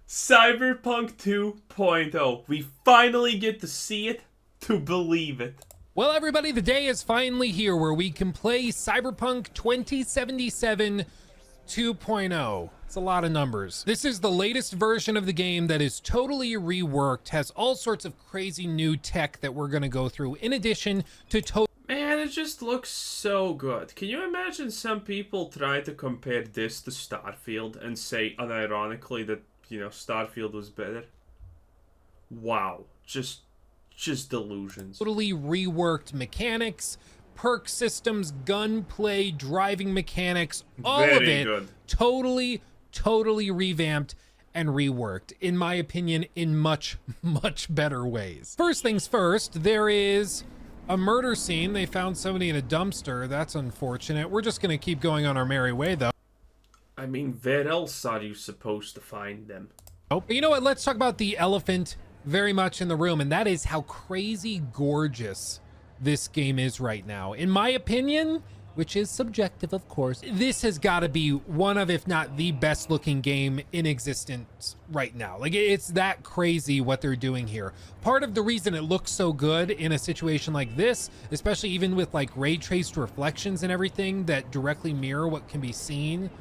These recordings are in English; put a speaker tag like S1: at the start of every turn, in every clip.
S1: Cyberpunk 2.0. We finally get to see it to believe it.
S2: Well, everybody, the day is finally here where we can play Cyberpunk 2077 2.0. It's a lot of numbers. This is the latest version of the game that is totally reworked, has all sorts of crazy new tech that we're going to go through, in addition to
S1: Man, it just looks so good. Can you imagine some people try to compare this to Starfield and say unironically that, Starfield was better? Wow. Just delusions.
S2: totally reworked mechanics, perk systems, gunplay, driving mechanics, all of
S1: Very
S2: it
S1: good.
S2: totally revamped and reworked, in my opinion, in much better ways. First things first, there is a murder scene. They found somebody in a dumpster. That's unfortunate. We're just gonna keep going on our merry way, though.
S1: I mean, where else are you supposed to find them?
S2: Oh, you know what? Let's talk about the elephant very much in the room, and that is how crazy gorgeous this game is right now. In my opinion, which is subjective, of course, this has got to be one of, if not the best looking game in existence right now. Like, it's that crazy what they're doing here. Part of the reason it looks so good in a situation like this, especially even with like ray traced reflections and everything that directly mirror what can be seen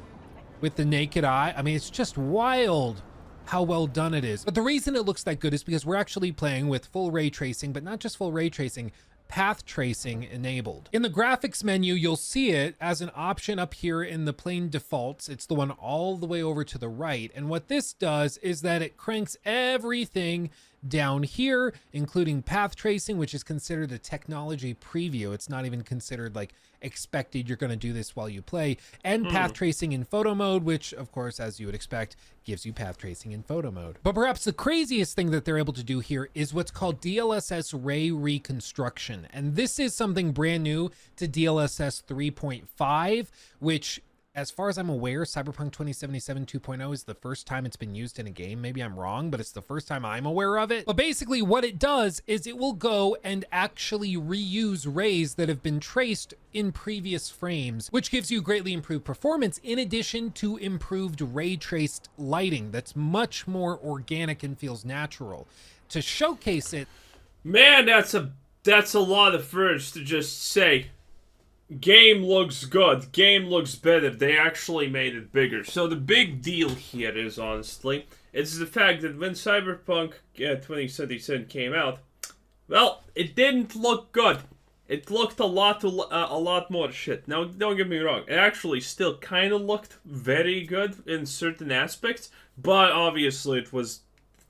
S2: with the naked eye. I mean, it's just wild how well done it is. But the reason it looks that good is because we're actually playing with full ray tracing, but not just full ray tracing, path tracing enabled. In the graphics menu, you'll see it as an option up here in the plain defaults. It's the one all the way over to the right. And what this does is that it cranks everything down here, including path tracing, which is considered a technology preview. It's not even considered like expected you're going to do this while you play, and path tracing in photo mode, which of course, as you would expect, gives you path tracing in photo mode. But perhaps the craziest thing that they're able to do here is what's called DLSS ray reconstruction. And this is something brand new to DLSS 3.5, which, as far as I'm aware, Cyberpunk 2077 2.0 is the first time it's been used in a game. Maybe I'm wrong, but it's the first time I'm aware of it. But basically what it does is it will go and actually reuse rays that have been traced in previous frames, which gives you greatly improved performance in addition to improved ray traced lighting that's much more organic and feels natural. To showcase it,
S1: Man, that's a lot of words to just say. Game looks good. Game looks better. They actually made it bigger. So the big deal here is, honestly, it's the fact that when Cyberpunk 2077 came out, well, it didn't look good. It looked a lot more shit. Now, don't get me wrong. It actually still kind of looked very good in certain aspects, but obviously it was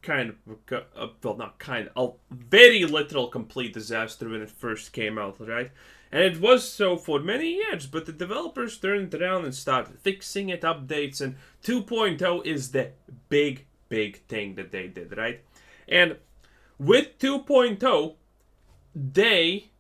S1: kind of, a very literal complete disaster when it first came out, right? And it was so for many years, but the developers turned it around and started fixing it, updates, and 2.0 is the big thing that they did, right? And with 2.0, they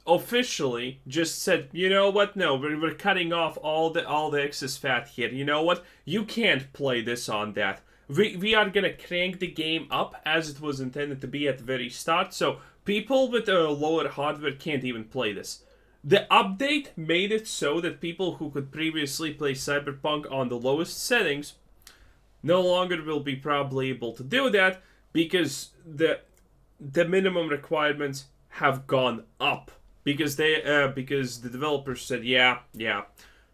S1: officially just said, you know what, no, we're cutting off all the excess fat here. You know what, you can't play this on that. We are gonna crank the game up as it was intended to be at the very start, so people with lower hardware can't even play this. The update made it so that people who could previously play Cyberpunk on the lowest settings no longer will be probably able to do that because the minimum requirements have gone up because the developers said, yeah,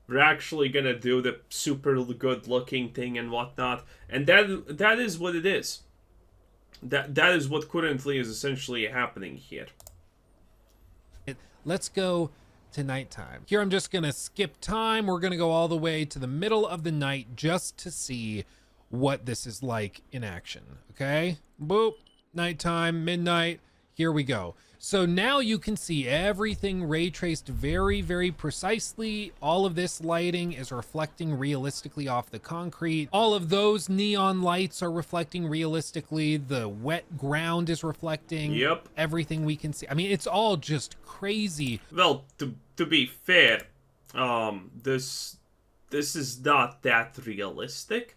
S1: we're actually gonna do the super good looking thing and whatnot, and that is what it is. That is what currently is essentially happening here.
S2: let's go to nighttime. Here I'm just gonna skip time. We're gonna go all the way to the middle of the night just to see what this is like in action. Okay, boop, nighttime, midnight, here we go. So now you can see everything ray traced very precisely. All of this lighting is reflecting realistically off the concrete. All of those neon lights are reflecting realistically. The wet ground is reflecting everything we can see. I mean, it's all just crazy.
S1: Well, to be fair, this is not that realistic.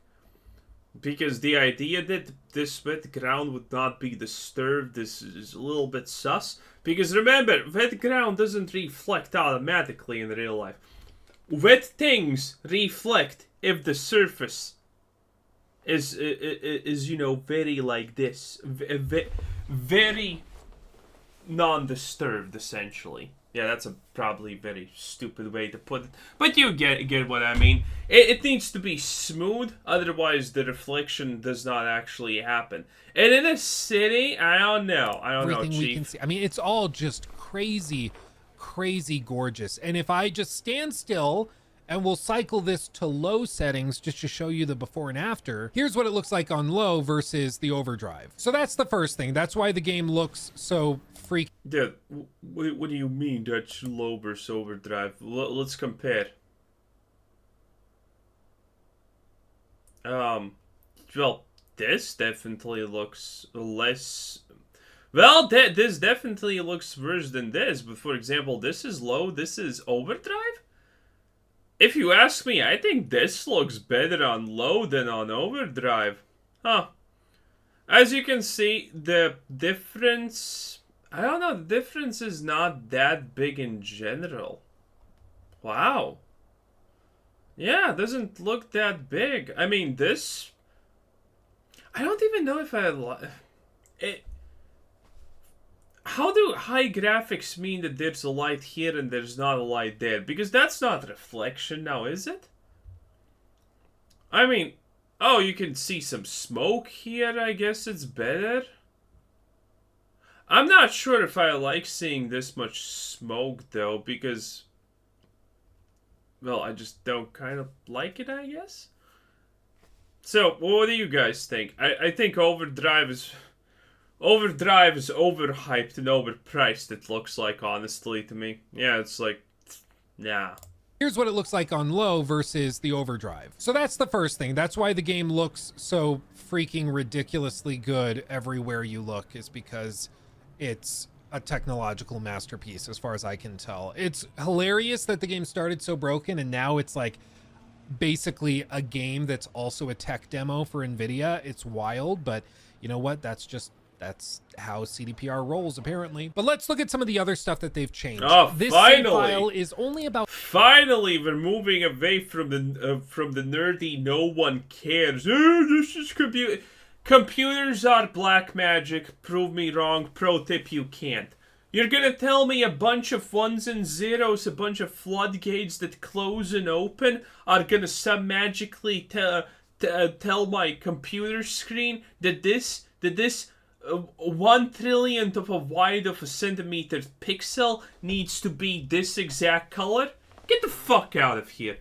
S1: Because the idea that this wet ground would not be disturbed is a little bit sus. Because remember, wet ground doesn't reflect automatically in real life. Wet things reflect if the surface is you know, very like this, very non-disturbed essentially. Yeah, that's a probably very stupid way to put it, but you get what I mean. It needs to be smooth, otherwise the reflection does not actually happen. And in a city, I don't know,
S2: Everything
S1: Chief.
S2: we can see. I mean, it's all just crazy, crazy gorgeous. And if I just stand still and we'll cycle this to low settings just to show you the before and after, here's what it looks like on low versus the overdrive. So that's the first thing. That's why the game looks so freaky.
S1: Dude, what do you mean that's low versus overdrive? Let's compare. Well, this definitely looks less. Well, this definitely looks worse than this. But for example, this is low. This is overdrive. If you ask me, I think this looks better on low than on overdrive. Huh. As you can see, the difference... I don't know, the difference is not that big in general. Wow. Yeah, it doesn't look that big. I mean, this... I don't even know if I like... it. How do high graphics mean that there's a light here and there's not a light there? Because that's not reflection now, is it? I mean, oh, you can see some smoke here, I guess it's better. I'm not sure if I like seeing this much smoke, though, because... well, I just don't kind of like it, I guess? So, what do you guys think? I think Overdrive is overhyped and overpriced, it looks like, honestly, to me. Yeah, it's like, nah.
S2: Here's what it looks like on low versus the overdrive. So that's the first thing. That's why the game looks so freaking ridiculously good everywhere you look, is because it's a technological masterpiece as far as I can tell. It's hilarious that the game started so broken and now it's like basically a game that's also a tech demo for NVIDIA. It's wild, but you know what? That's how CDPR rolls, apparently. But let's look at some of the other stuff that they've changed.
S1: Oh,
S2: this
S1: finally!
S2: save file is only about...
S1: Finally, we're moving away from the nerdy no one cares. This is computer. Computers are black magic. Prove me wrong. Pro tip, you can't. You're gonna tell me a bunch of ones and zeros, a bunch of floodgates that close and open are gonna magically tell my computer screen that this 1/1,000,000th of a wide of a centimeter pixel needs to be this exact color? Get the fuck out of here.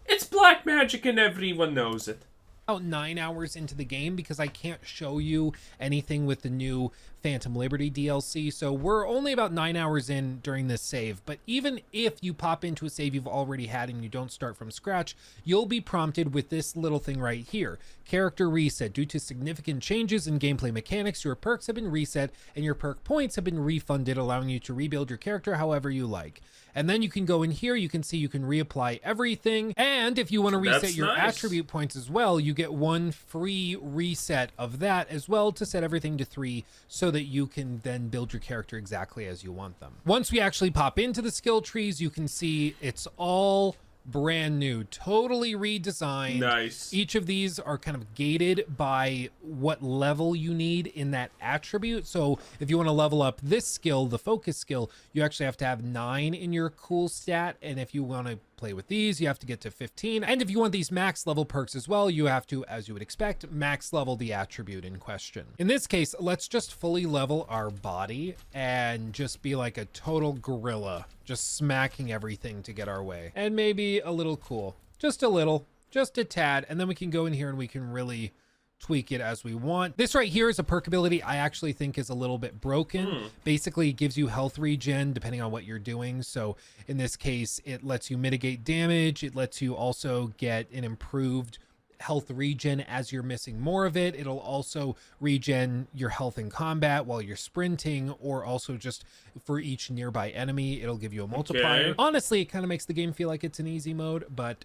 S1: It's black magic and everyone knows it.
S2: About 9 hours into the game because I can't show you anything with the new Phantom Liberty DLC. So we're only about 9 hours in during this save. But even if you pop into a save you've already had and you don't start from scratch, you'll be prompted with this little thing right here. Character reset. Due to significant changes in gameplay mechanics, your perks have been reset and your perk points have been refunded, allowing you to rebuild your character however you like. And then you can go in here, you can see you can reapply everything. And if you want to reset your attribute points as well, you get one free reset of that as well to set everything to 3 so that you can then build your character exactly as you want them. Once we actually pop into the skill trees, you can see it's all brand new, totally redesigned.
S1: Nice.
S2: Each of these are kind of gated by what level you need in that attribute. So if you want to level up this skill, the focus skill, you actually have to have 9 in your cool stat. And if you want to play with these, you have to get to 15. And if you want these max level perks as well, you have to, as you would expect, max level the attribute in question. In this case, let's just fully level our body and just be like a total gorilla, just smacking everything to get our way. And maybe a little cool, just a little, just a tad. And then we can go in here and we can really tweak it as we want. This right here is a perk ability I actually think is a little bit broken. Basically, it gives you health regen depending on what you're doing. So in this case, it lets you mitigate damage. It lets you also get an improved health regen as you're missing more of it. It'll also regen your health in combat while you're sprinting, or also just for each nearby enemy, it'll give you a multiplier.
S1: Okay.
S2: Honestly, it kind of makes the game feel like it's an easy mode, but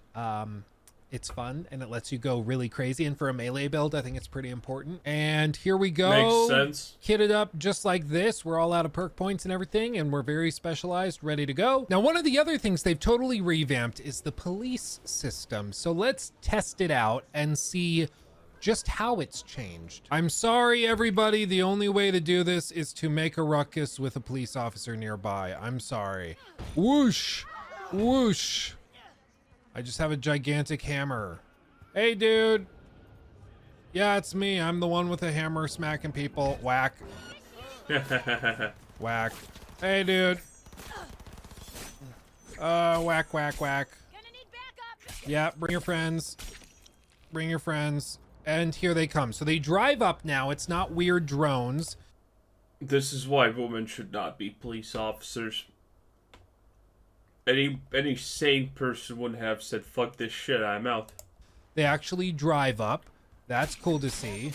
S2: It's fun and it lets you go really crazy. And for a melee build, I think it's pretty important. And here we go.
S1: Makes sense.
S2: Kit it up just like this. We're all out of perk points and everything, and we're very specialized, ready to go. Now, one of the other things they've totally revamped is the police system. So let's test it out and see just how it's changed. I'm sorry, everybody. The only way to do this is to make a ruckus with a police officer nearby. I'm sorry. Whoosh, whoosh. I just have a gigantic hammer. Hey, dude. Yeah, it's me. I'm the one with the hammer smacking people. Whack. Whack. Hey, dude. Whack, whack, whack. Yeah, bring your friends. Bring your friends. And here they come. So they drive up now. It's not weird drones.
S1: This is why women should not be police officers. Any sane person wouldn't have said, fuck this shit, I'm out.
S2: They actually drive up. That's cool to see.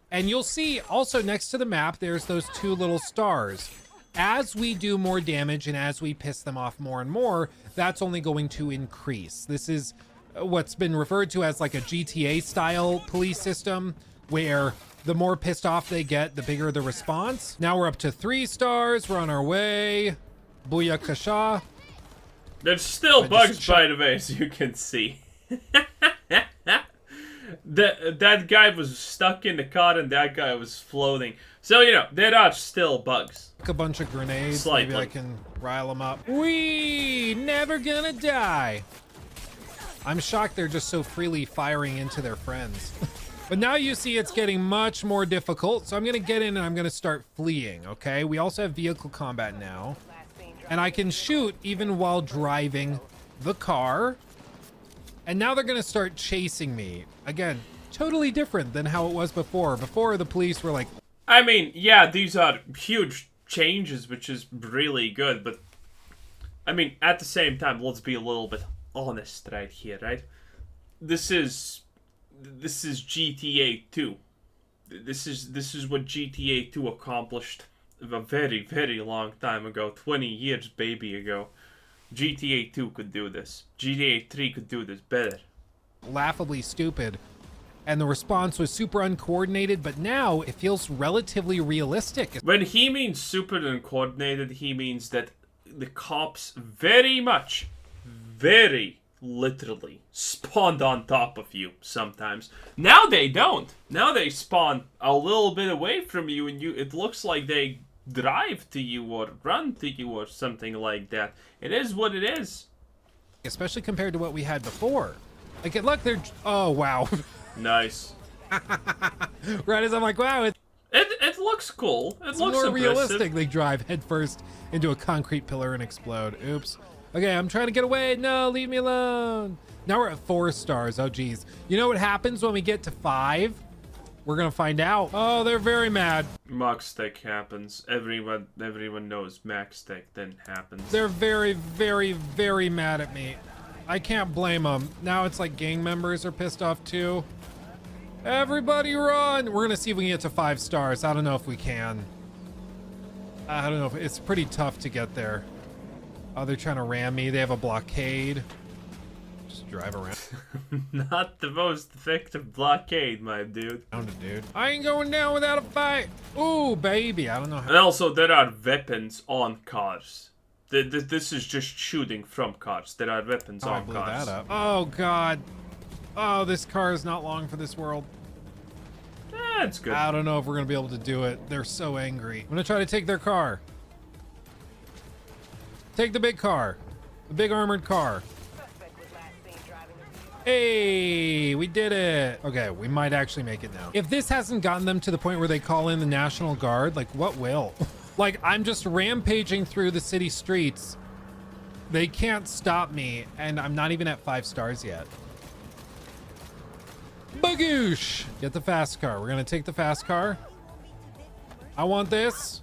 S2: And you'll see also next to the map, there's those two little stars. As we do more damage and as we piss them off more and more, that's only going to increase. This is what's been referred to as like a GTA style police system, where the more pissed off they get, the bigger the response. Now we're up to 3 stars. We're on our way. Booyakasha.
S1: There's still bugs, by the way, as you can see. That guy was stuck in the car and that guy was floating. So, you know, there are still bugs.
S2: A bunch of grenades.
S1: Slightly.
S2: Maybe I can rile them up. We never gonna die. I'm shocked they're just so freely firing into their friends. But now you see it's getting much more difficult. So I'm gonna get in and I'm gonna start fleeing, okay? We also have vehicle combat now. And I can shoot even while driving the car. And now they're gonna start chasing me. Again, totally different than how it was before. Before the police were like...
S1: I mean, yeah, these are huge changes, which is really good. But, I mean, at the same time, let's be a little bit honest right here, right? This is GTA 2. This is what GTA 2 accomplished a very, very long time ago. 20 years, baby, ago. GTA 2 could do this. GTA 3 could do this better.
S2: Laughably stupid. And the response was super uncoordinated, but now it feels relatively realistic.
S1: When he means super uncoordinated, he means that the cops very much, very literally spawned on top of you sometimes. Now they don't. Now they spawn a little bit away from you, and it looks like they drive to you or run to you or something like that. It is what it is.
S2: Especially compared to what we had before. Like, look, they're... Oh, wow.
S1: Nice.
S2: Right as I'm like, wow,
S1: it looks cool. It's looks
S2: more
S1: impressive.
S2: realistic. They drive headfirst into a concrete pillar and explode. Oops. Okay, I'm trying to get away. No, leave me alone. Now we're at 4 stars. Oh, geez. You know what happens when we get to 5? We're gonna find out. Oh, they're very mad.
S1: Max stick happens. Everyone knows max stick then happens.
S2: They're very, very, very mad at me. I can't blame them. Now it's like gang members are pissed off too. Everybody run! We're gonna see if we can get to 5 stars. I don't know if we can. I don't know if it's pretty tough to get there. Oh, they're trying to ram me. They have a blockade. Just drive around.
S1: Not the most effective blockade, my dude.
S2: Down, dude. I ain't going down without a fight. Ooh, baby. I don't know how.
S1: And also, there are weapons on cars. This is just shooting from cars. There are weapons on
S2: I blew
S1: cars.
S2: that up. Oh, God. Oh, this car is not long for this world.
S1: That's good.
S2: I don't know if we're going to be able to do it. They're so angry. I'm going to try to take their car. Take the big car. The big armored car. Hey, we did it. Okay, we might actually make it now. If this hasn't gotten them to the point where they call in the National Guard, like what will? Like, I'm just rampaging through the city streets. They can't stop me, and I'm not even at 5 stars yet. Bagoosh! Get the fast car. We're gonna take the fast car. I want this.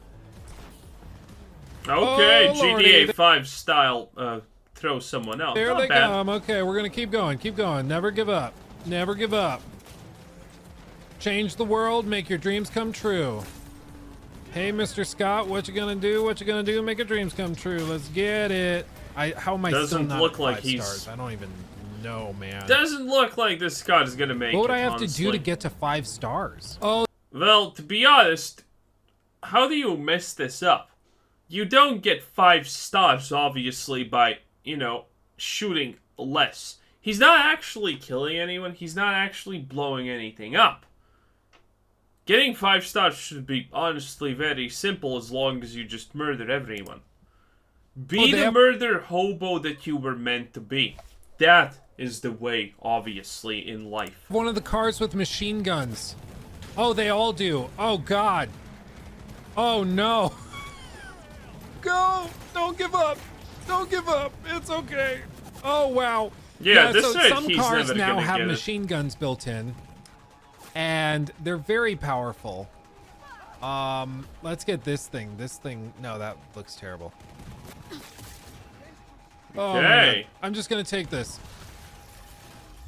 S1: Okay,
S2: Oh, Lordy.
S1: GTA 5 style, throw someone else.
S2: There
S1: Not
S2: they
S1: bad.
S2: come. Okay, we're gonna keep going. Keep going. Never give up. Never give up. Change the world. Make your dreams come true. Hey, Mr. Scott, what you gonna do? What you gonna do? Make your dreams come true. Let's get it. How am I still
S1: Doesn't
S2: not
S1: look
S2: at
S1: like
S2: 5
S1: he's-
S2: stars? I don't even no, man.
S1: Doesn't look like this Scott is gonna make it,
S2: What would I have
S1: honestly.
S2: to do to get to 5 stars? Oh,
S1: Well, to be honest, how do you mess this up? You don't get 5 stars, obviously, by, you know, shooting less. He's not actually killing anyone. He's not actually blowing anything up. Getting 5 stars should be, honestly, very simple as long as you just murder everyone. Be the murder hobo that you were meant to be. That is the way, obviously, in life.
S2: one of the cars with machine guns. Oh, they all do. Oh, God. Oh, no. Go! Don't give up! Don't give up! It's okay. Oh, wow.
S1: Yeah, this
S2: so
S1: right,
S2: some
S1: he's
S2: cars
S1: never
S2: now
S1: gonna
S2: have
S1: get it.
S2: machine guns built in. And they're very powerful. Let's get this thing. This thing, no, that looks terrible. Oh,
S1: Okay.
S2: I'm just gonna take this.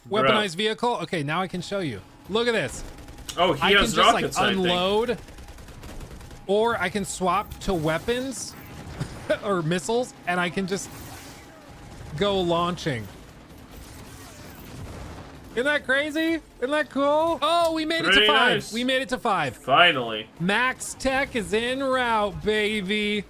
S1: Bro.
S2: Weaponized vehicle? Okay, now I can show you. Look at this.
S1: Oh, he
S2: I can
S1: has
S2: just
S1: rockets,
S2: like
S1: I think.
S2: unload. Or I can swap to weapons or missiles and I can just go launching. Isn't that crazy? Isn't that cool? Oh, we made it
S1: Pretty
S2: to 5.
S1: nice.
S2: We made it to 5.
S1: Finally.
S2: Max Tech is en route, baby.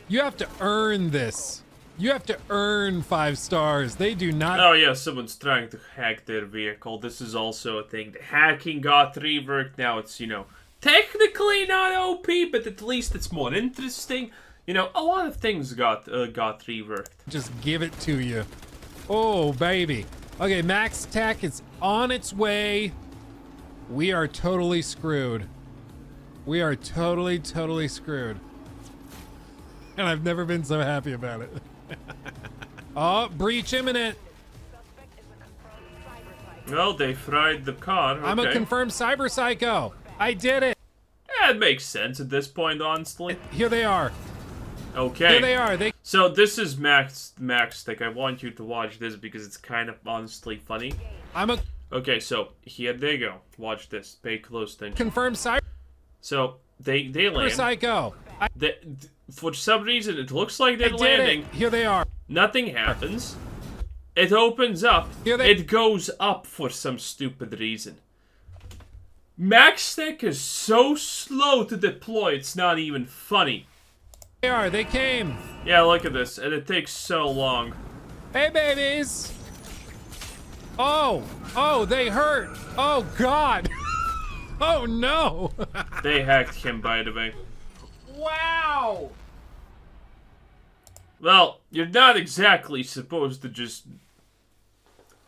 S2: You have to earn this. You have to earn 5 stars. They do not.
S1: Oh yeah, someone's trying to hack their vehicle. This is also a thing. The hacking got reworked. Now it's, you know, technically not OP, but at least it's more interesting. You know, a lot of things got reworked.
S2: Just give it to you. Oh, baby. Okay, Max Tech is on its way. We are totally screwed. We are totally, totally screwed. And I've never been so happy about it. Oh, breach imminent.
S1: Well, they fried the car. Okay.
S2: I'm a confirmed cyber psycho. I did it.
S1: Yeah, it makes sense at this point, honestly.
S2: Here they are.
S1: Okay.
S2: Here they are.
S1: So this is Max Tech. I want you to watch this because it's kind of honestly funny.
S2: I'm a
S1: Okay, so here they go. Watch this. Pay close attention.
S2: confirmed cyber
S1: So they land.
S2: psycho.
S1: For some reason, it looks like
S2: I
S1: they're
S2: did
S1: landing.
S2: it. Here they are.
S1: Nothing happens. It opens up.
S2: Here they-
S1: It goes up for some stupid reason. Max Tech is so slow to deploy, it's not even funny.
S2: They are. They came.
S1: Yeah, look at this, and it takes so long.
S2: Hey, babies. Oh. Oh, they hurt. Oh, God. Oh, no.
S1: They hacked him, by the way.
S2: Wow.
S1: Well, you're not exactly supposed to just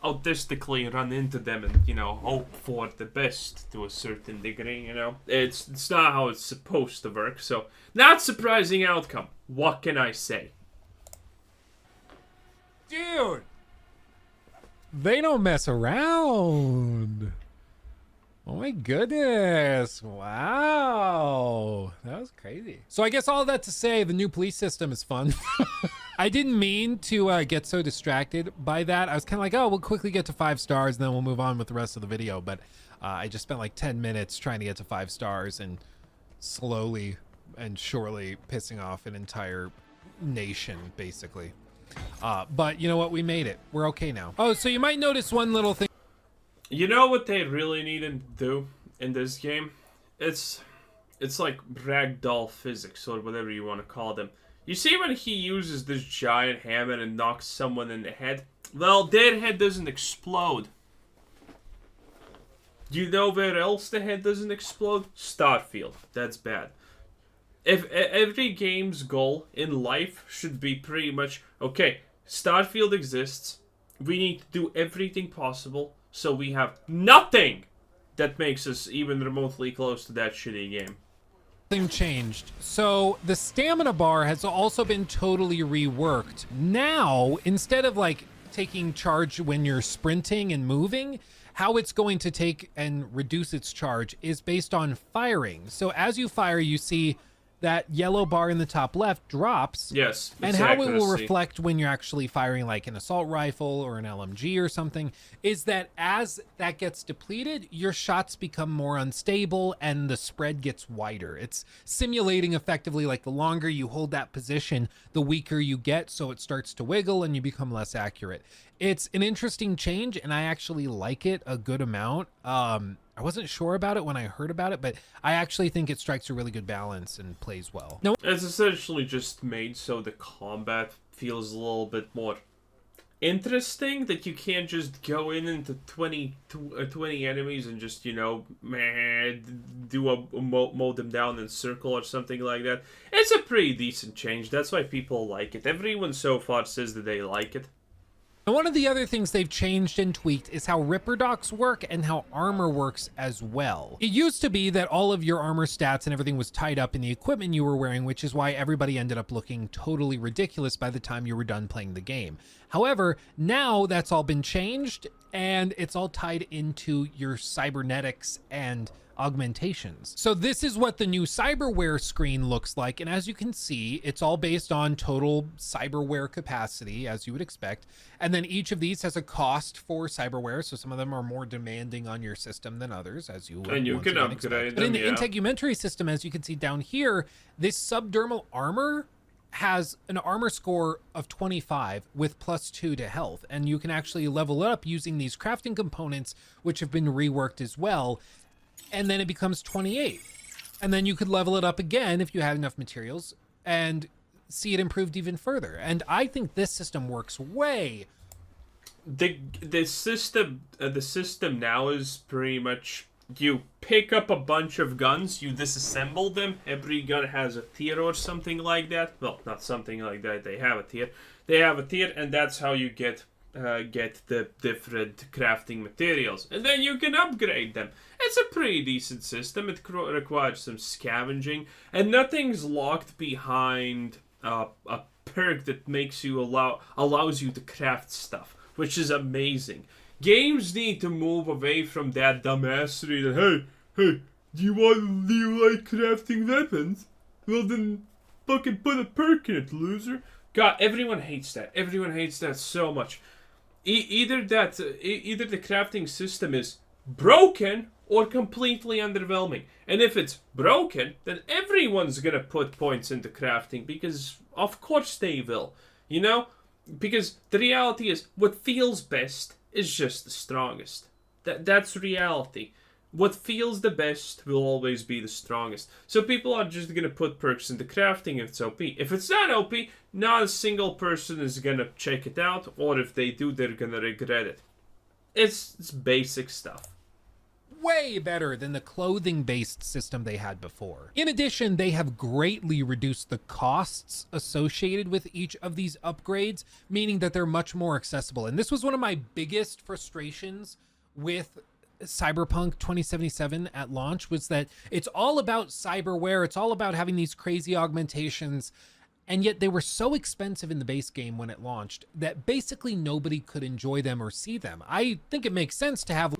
S1: autistically run into them and, you know, hope for the best to a certain degree, you know? It's not how it's supposed to work, so not surprising outcome. What can I say?
S2: Dude. They don't mess around. Oh my goodness. Wow. That was crazy. So I guess all that to say, the new police system is fun. I didn't mean to get so distracted by that. I was kind of like, oh, we'll quickly get to 5 stars and then we'll move on with the rest of the video. But I just spent like 10 minutes trying to get to 5 stars and slowly and surely pissing off an entire nation, basically. But you know what? We made it. We're okay now. Oh, so you might notice one little thing.
S1: You know what they really needed to do in this game? It's like ragdoll physics, or whatever you want to call them. You see when he uses this giant hammer and knocks someone in the head? Well, their head doesn't explode. Do you know where else the head doesn't explode? Starfield. That's bad. If every game's goal in life should be pretty much, okay, Starfield exists, we need to do everything possible so we have nothing that makes us even remotely close to that shitty game.
S2: Thing changed. So the stamina bar has also been totally reworked. Now, instead of like taking charge when you're sprinting and moving, how it's going to take and reduce its charge is based on firing. So as you fire, you see that yellow bar in the top left drops.
S1: Yes.
S2: And how it will reflect when you're actually firing like an assault rifle or an LMG or something is that as that gets depleted, your shots become more unstable and the spread gets wider. It's simulating effectively like the longer you hold that position, the weaker you get, so it starts to wiggle and you become less accurate. It's an interesting change and I actually like it a good amount. I wasn't sure about it when I heard about it, but I actually think it strikes a really good balance and plays well. No,
S1: it's essentially just made so the combat feels a little bit more interesting, that you can't just go in into 20 enemies and just, you know, mow them down in circle or something like that. It's a pretty decent change. That's why people like it. Everyone so far says that they like it.
S2: And one of the other things they've changed and tweaked is how Ripper Docs work and how armor works as well. It used to be that all of your armor stats and everything was tied up in the equipment you were wearing, which is why everybody ended up looking totally ridiculous by the time you were done playing the game. However, now that's all been changed and it's all tied into your cybernetics and augmentations. So this is what the new Cyberware screen looks like, and as you can see, it's all based on total Cyberware capacity, as you would expect, and then each of these has a cost for Cyberware, so some of them are more demanding on your system than others, as you would.
S1: And you can upgrade them,
S2: but in the integumentary system, as you can see down here, this subdermal armor has an armor score of 25 with +2 to health, and you can actually level it up using these crafting components, which have been reworked as well. And then it becomes 28. And then you could level it up again if you had enough materials and see it improved even further. And I think this system works way.
S1: The system now is pretty much, you pick up a bunch of guns, you disassemble them. Every gun has a tier or something like that. Well, not something like that. They have a tier. They have a tier, and that's how you get the different crafting materials, and then you can upgrade them. It's a pretty decent system. It requires some scavenging, and nothing's locked behind a perk that makes you allows you to craft stuff, which is amazing. Games need to move away from that dumbassery that hey, do you like crafting weapons? Well then, fucking put a perk in it, loser. God, everyone hates that. Everyone hates that so much. Either the crafting system is broken or completely underwhelming. And if it's broken, then everyone's gonna put points into crafting, because of course they will. You know? Because the reality is, what feels best is just the strongest. That's reality. What feels the best will always be the strongest. So people are just gonna put perks into crafting if it's OP. If it's not OP, not a single person is gonna check it out, or if they do, they're gonna regret it. It's basic stuff.
S2: Way better than the clothing-based system they had before. In addition, they have greatly reduced the costs associated with each of these upgrades, meaning that they're much more accessible. And this was one of my biggest frustrations with Cyberpunk 2077 at launch, was that it's all about cyberware, it's all about having these crazy augmentations, and yet they were so expensive in the base game when it launched that basically nobody could enjoy them or see them. I think it makes sense to have...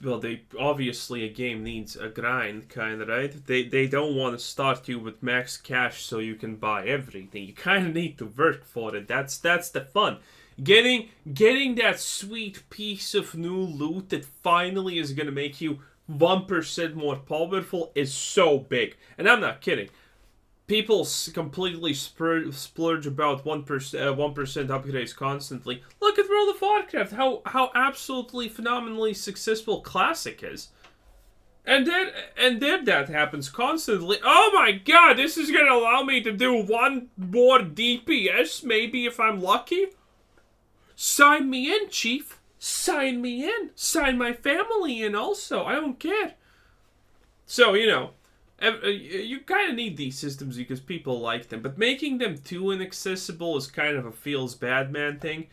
S1: Well, they obviously, a game needs a grind, kind of, right? They don't want to start you with max cash so you can buy everything. You kind of need to work for it. That's the fun. Getting that sweet piece of new loot that finally is going to make you 1% more powerful is so big. And I'm not kidding. People completely splurge about 1% upgrades constantly. Look at World of Warcraft, how absolutely phenomenally successful Classic is. And then that happens constantly. Oh my god, this is going to allow me to do one more DPS, maybe, if I'm lucky? Sign me in, Chief. Sign me in. Sign my family in also. I don't care. So, you know, you kind of need these systems because people like them. But making them too inaccessible is kind of a feels bad man thing.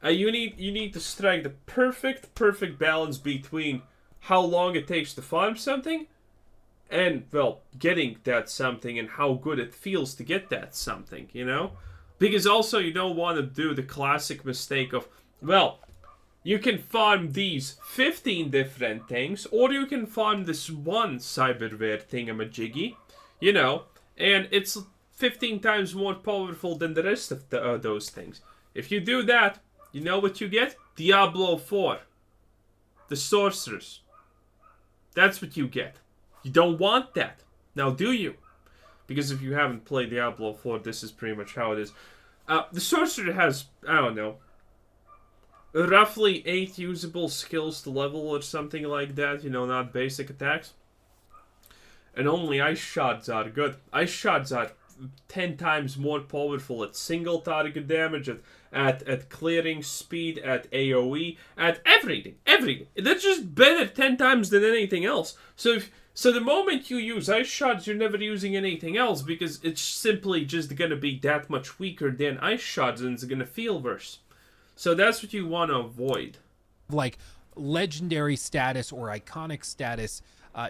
S1: You need to strike the perfect balance between how long it takes to farm something and, well, getting that something and how good it feels to get that something, you know? Because also you don't want to do the classic mistake of, well, you can farm these 15 different things, or you can farm this one cyberware thingamajiggy, you know, and it's 15 times more powerful than the rest of those things. If you do that, you know what you get? Diablo 4. The sorcerers. That's what you get. You don't want that. Now, do you? Because if you haven't played Diablo 4, this is pretty much how it is. The sorcerer has, I don't know, roughly 8 usable skills to level or something like that. You know, not basic attacks. And only ice shots are good. Ice shots are 10 times more powerful at single target damage, at clearing speed, at AoE, at everything. They're just better 10 times than anything else. So the moment you use ice shots, you're never using anything else, because it's simply just gonna be that much weaker than ice shots, and it's gonna feel worse. So that's what you want to avoid.
S2: Like legendary status or iconic status,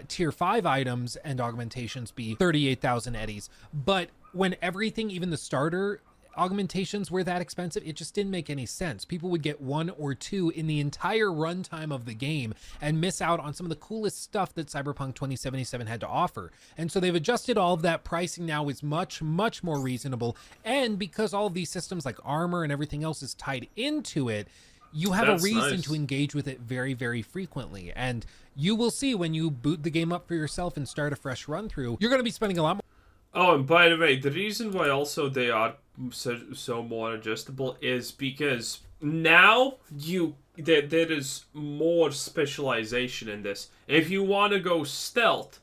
S2: tier 5 items and augmentations be 38,000 eddies. But when everything, even the starter augmentations, were that expensive, it just didn't make any sense. People would get 1 or 2 in the entire runtime of the game and miss out on some of the coolest stuff that Cyberpunk 2077 had to offer. And so they've adjusted all of that. Pricing now is much more reasonable. And because all of these systems like armor and everything else is tied into it, you have a reason to engage with it very frequently. And you will see when you boot the game up for yourself and start a fresh run through, you're going to be spending a lot more.
S1: Oh, and by the way, the reason why also they are so more adjustable is because now there is more specialization in this. If you want to go stealth,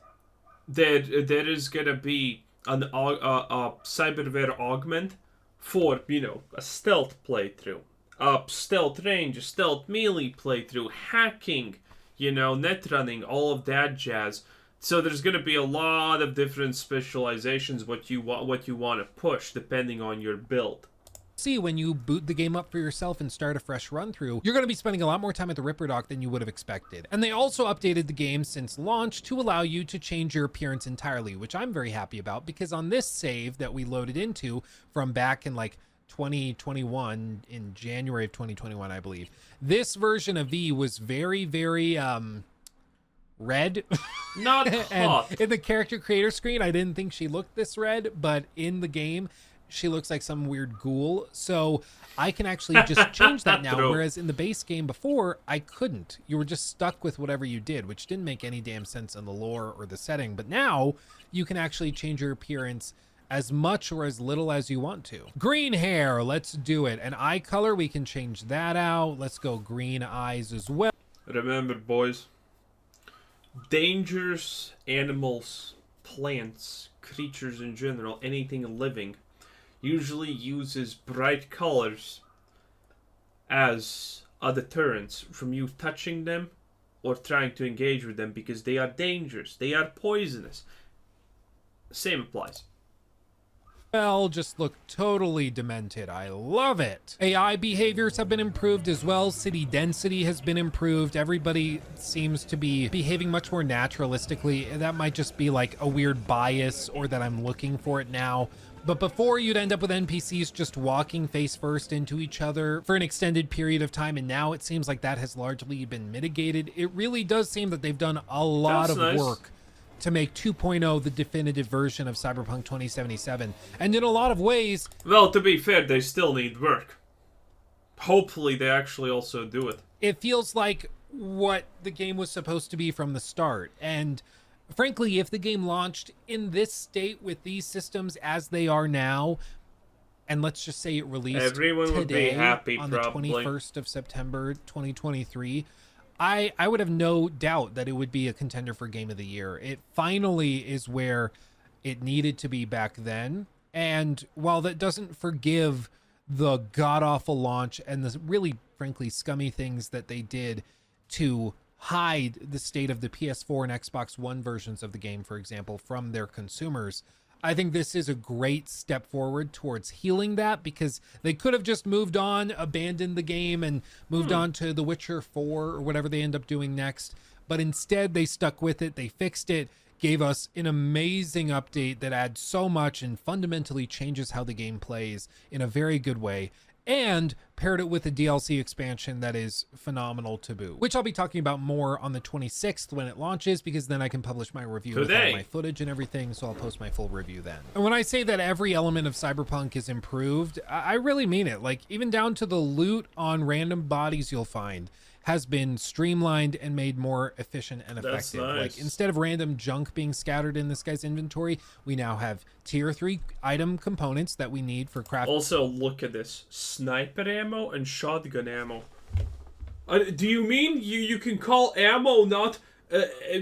S1: there is gonna be a Cyberware augment for, you know, a stealth playthrough, a stealth range, a stealth melee playthrough, hacking, you know, net running, all of that jazz. So there's going to be a lot of different specializations what you want to push depending on your build.
S2: See, when you boot the game up for yourself and start a fresh run through, you're going to be spending a lot more time at the Ripper Dock than you would have expected. And they also updated the game since launch to allow you to change your appearance entirely, which I'm very happy about, because on this save that we loaded into from back in like 2021, in January of 2021, I believe, this version of V was very red.
S1: Not hot.
S2: And in the character creator screen, I didn't think she looked this red, but in the game, she looks like some weird ghoul. So I can actually just change that now, whereas in the base game before, I couldn't. You were just stuck with whatever you did, which didn't make any damn sense in the lore or the setting. But now, you can actually change your appearance as much or as little as you want to. Green hair, let's do it. And eye color, we can change that out. Let's go green eyes as well.
S1: Remember, boys, dangerous animals, plants, creatures in general, anything living, usually uses bright colors as a deterrence from you touching them or trying to engage with them, because they are dangerous, they are poisonous. Same applies.
S2: Well, just look totally demented. I love it. AI behaviors have been improved as well. City density has been improved. Everybody seems to be behaving much more naturalistically. That might just be like a weird bias, or that I'm looking for it now. But before, you'd end up with NPCs just walking face first into each other for an extended period of time, and now it seems like that has largely been mitigated. It really does seem that they've done a lot of work to make 2.0 the definitive version of Cyberpunk 2077. And in a lot of ways...
S1: Well, to be fair, they still need work. Hopefully they actually also do it.
S2: It feels like what the game was supposed to be from the start. And frankly, if the game launched in this state with these systems as they are now, and let's just say it released
S1: everyone would be happy,
S2: on
S1: probably.
S2: The 21st of September 2023, I would have no doubt that it would be a contender for Game of the Year. It finally is where it needed to be back then. And while that doesn't forgive the god-awful launch and the really, frankly, scummy things that they did to hide the state of the PS4 and Xbox One versions of the game, for example, from their consumers, I think this is a great step forward towards healing that, because they could have just moved on, abandoned the game, and moved on to The Witcher 4 or whatever they end up doing next. But instead, they stuck with it. They fixed it, gave us an amazing update that adds so much and fundamentally changes how the game plays in a very good way. and paired it with a DLC expansion that is phenomenal to boot, which I'll be talking about more on the 26th when it launches, because then I can publish my review with all my footage and everything, so I'll post my full review then. And when I say that every element of Cyberpunk is improved, I really mean it. Like, even down to the loot on random bodies you'll find has been streamlined and made more efficient and effective.
S1: Nice.
S2: Like, instead of random junk being scattered in this guy's inventory, we now have tier 3 item components that we need for crafting.
S1: Also, look at this. Sniper ammo and shotgun ammo. Do you mean you can call ammo not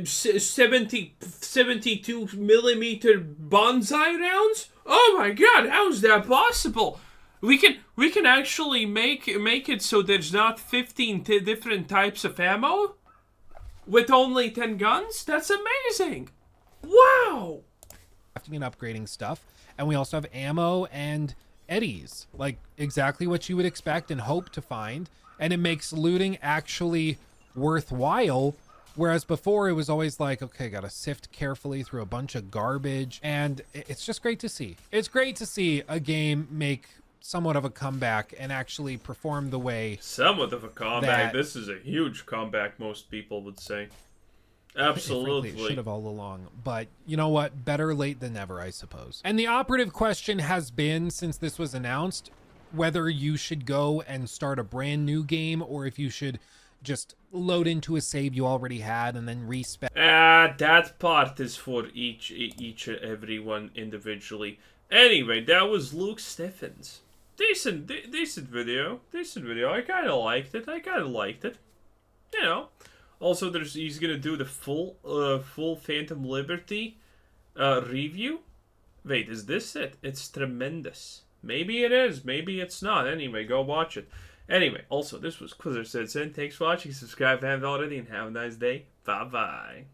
S1: 72 millimeter bonsai rounds? Oh my god, how is that possible? We can actually make it so there's not 15 different types of ammo with only 10 guns? That's amazing. Wow.
S2: Crafting and upgrading stuff. And we also have ammo and eddies, like exactly what you would expect and hope to find. And it makes looting actually worthwhile. Whereas before it was always like, okay, gotta sift carefully through a bunch of garbage. And it's just great to see. It's great to see a game make somewhat of a comeback and actually perform the way.
S1: Somewhat of a comeback. This is a huge comeback, most people would say. Absolutely.
S2: Frankly, it should have all along. But you know what? Better late than never, I suppose. And the operative question has been, since this was announced, whether you should go and start a brand new game or if you should just load into a save you already had and then respec.
S1: That part is for each everyone individually. Anyway, that was Luke Steffens. Decent video. I kind of liked it. You know. Also, he's gonna do the full Phantom Liberty review. Wait, is this it? It's tremendous. Maybe it is. Maybe it's not. Anyway, go watch it. Anyway, also, this was Quizzer Said Sin. Thanks for watching. Subscribe if you haven't already, and have a nice day. Bye-bye.